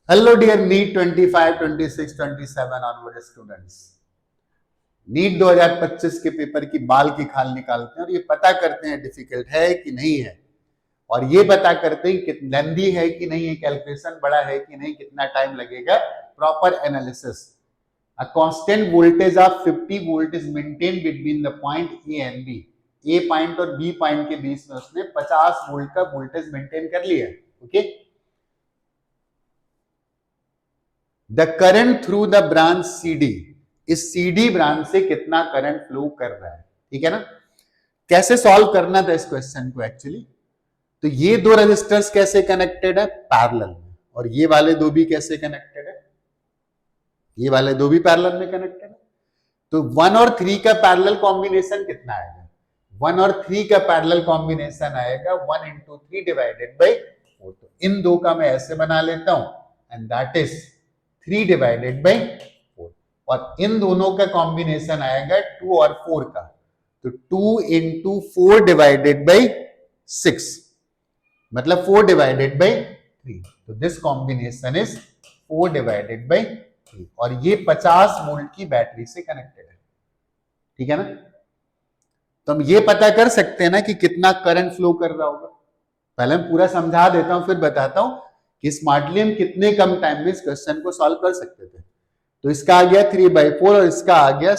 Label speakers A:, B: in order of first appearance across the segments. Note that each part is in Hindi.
A: Hello dear NEET 25, 26, 27 onward students. NEET 2025 के पेपर की बाल की खाल निकालते हैं और ये पता करते हैं डिफिकल्ट है कि नहीं है, और ये पता करते हैं कि लेंदी है कि नहीं है, कैलकुलेशन बड़ा है कि नहीं, कितना टाइम लगेगा, proper analysis. A constant voltage of 50 volt is maintain between the point A and B. A point और बी पॉइंट के बीच में उसने 50 वोल्ट का वोल्टेज मेंटेन कर लिया। Okay, the current through the branch CD, इस CD ब्रांच से कितना करंट फ्लो कर रहा है। ठीक है ना। कैसे सॉल्व करना था इस क्वेश्चन को एक्चुअली, तो ये दो रेजिस्टर्स कैसे कनेक्टेड है, पैरेलल में, और ये वाले दो भी कैसे कनेक्टेड है, ये वाले दो भी पैरेलल में कनेक्टेड है। तो 1 और 3 का पैरेलल कॉम्बिनेशन कितना आएगा, 1 और 3 का पैरेलल कॉम्बिनेशन आएगा 1 into 3 डिवाइडेड बाई 4। तो इन दो का मैं ऐसे बना लेता हूं, and that is 3 divided by 4, और इन दोनों का कॉम्बिनेशन आएगा 2 और 4 का, तो 2 into 4 डिवाइडेड बाई 6, मतलब 4 डिवाइडेड बाई 3। तो this combination is 4 divided by 3, और ये 50 वोल्ट की बैटरी से कनेक्टेड है। ठीक है ना। तो हम ये पता कर सकते हैं ना कि कितना करंट फ्लो कर रहा होगा। पहले मैं पूरा समझा देता हूं, फिर बताता हूं कि स्मार्टली हम कितने कम टाइम में इस क्वेश्चन को सॉल्व कर सकते थे। तो इसका आ गया 3/4 और इसका आ गया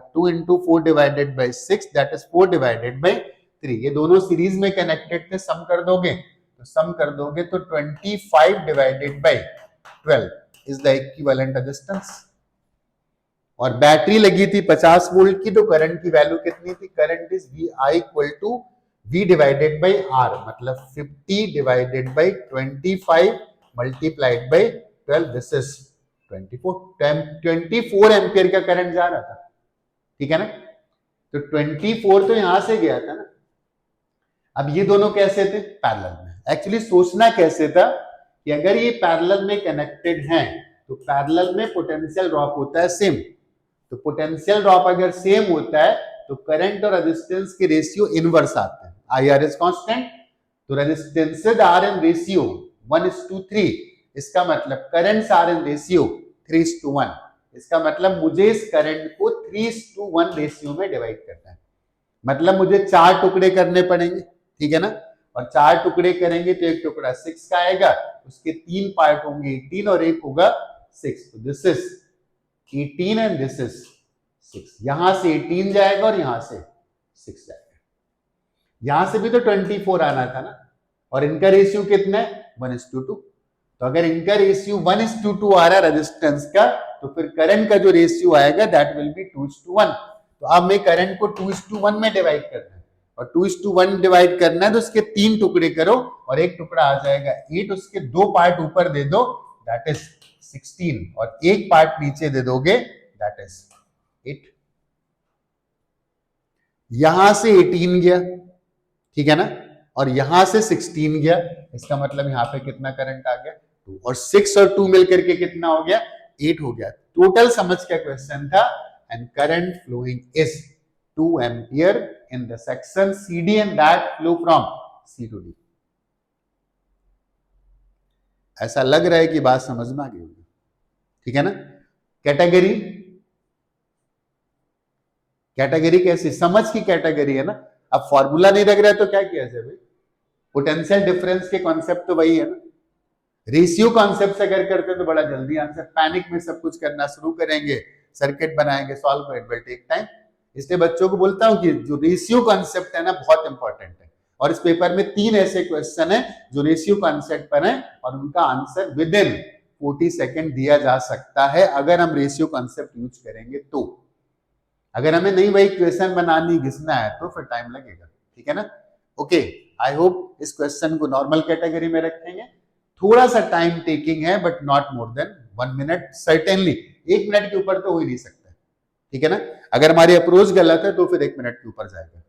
A: 2 into 4 divided by 6, that is 4 divided by 3। ये दोनों सीरीज में कनेक्टेड थे, सम कर दोगे तो 25 divided by 12 is the equivalent resistance. और बैटरी लगी थी 50 वोल्ट की, तो करंट की वैल्यू कितनी थी, current is VI equal to V divided by R, मतलब 50 divided by 25 multiplied by 12, this is 24 ampere का करंट जा रहा था। ठीक है ना। तो 24 तो यहां से गया था ना। अब ये दोनों कैसे थे, पैरेलल में। एक्चुअली सोचना कैसे था कि अगर ये पैरेलल में कनेक्टेड हैं तो पैरेलल में पोटेंशियल ड्रॉप होता है सेम। तो पोटेंशियल ड्रॉप अगर सेम होता है तो करंट और रेजिस्टेंस के रेशियो इनवर्स आते हैं। IR इज कांस्टेंट, तो रेजिस्टेंसेस आर इन रेशियो 1:3। इसका मतलब करंट्स आर इन रेशियो 3:1। इसका मतलब मुझे इस करंट को 3:1 रेशियो में डिवाइड करना है। मतलब मुझे 4 टुकड़े करने पड़ेंगे। ठीक है ना। और 4 टुकड़े करेंगे तो एक टुकड़ा 6 का आएगा, उसके 3 पार्ट होंगे 18 और एक होगा 6। तो this is 18 and this is 6। यहां से 18 जाएगा और यहां से 6 जाएगा। यहां से भी तो 24 आना था ना, और इनका रेशियो कितना है, 1:2। तो अगर इनका रेशियो 1:2 आ रहा है रेजिस्टेंस का, तो फिर करंट का जो रेशियो आएगा दैट विल बी 2:1। तो अब मैं करंट को 2:1 में डिवाइड करना है, और 2:1 डिवाइड करना है तो उसके 3 टुकड़े करो और एक टुकड़ा आ जाएगा 8, उसके 2 पार्ट ऊपर दे दो दैट इज 16, और एक पार्ट नीचे दे दोगे दैट इज 8। यहां से 18 गया, ठीक है ना, और यहां से 16 गया। इसका मतलब यहां पे कितना करंट आ गया, 2, और 6 और 2 मिलकर के कितना हो गया, 8 हो गया। टोटल समझ का क्वेश्चन था, and current following is 2 ampere in the section CD and that flow from C to D। ऐसा लग रहा है कि बात समझ में आ गई होगी। ठीक है ना। कैटेगरी, कैटेगरी कैसी, समझ की कैटेगरी है ना। अब फॉर्मूला नहीं लग रहा है तो क्या किया जाए भाई, पोटेंशियल डिफरेंस के कॉन्सेप्ट तो वही है ना। रेशियो कॉन्सेप्ट से अगर करते तो बड़ा जल्दी आंसर, पैनिक में सब कुछ करना शुरू करेंगे, सर्किट बनाएंगे, सॉल्व कर, इट विल टेक टाइम। इसलिए बच्चों को बोलता हूं कि जो रेशियो कॉन्सेप्ट है ना बहुत इंपॉर्टेंट है, और इस पेपर में 3 ऐसे क्वेश्चन है जो रेशियो कॉन्सेप्ट पर है, और उनका आंसर विद इन 40 सेकेंड दिया जा सकता है अगर हम रेशियो कॉन्सेप्ट यूज करेंगे तो। अगर हमें नहीं वही क्वेश्चन बनानी घिसना है तो फिर टाइम लगेगा। ठीक है ना। ओके, आई होप इस क्वेश्चन को नॉर्मल कैटेगरी में रखेंगे। थोड़ा सा टाइम टेकिंग है but not more than 1 minute, certainly 1 minute के ऊपर तो हो ही नहीं सकता। ठीक है ना। अगर हमारी अप्रोच गलत है तो फिर 1 मिनट के ऊपर जाएगा।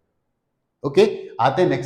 A: ओके, आते हैं नेक्स्ट।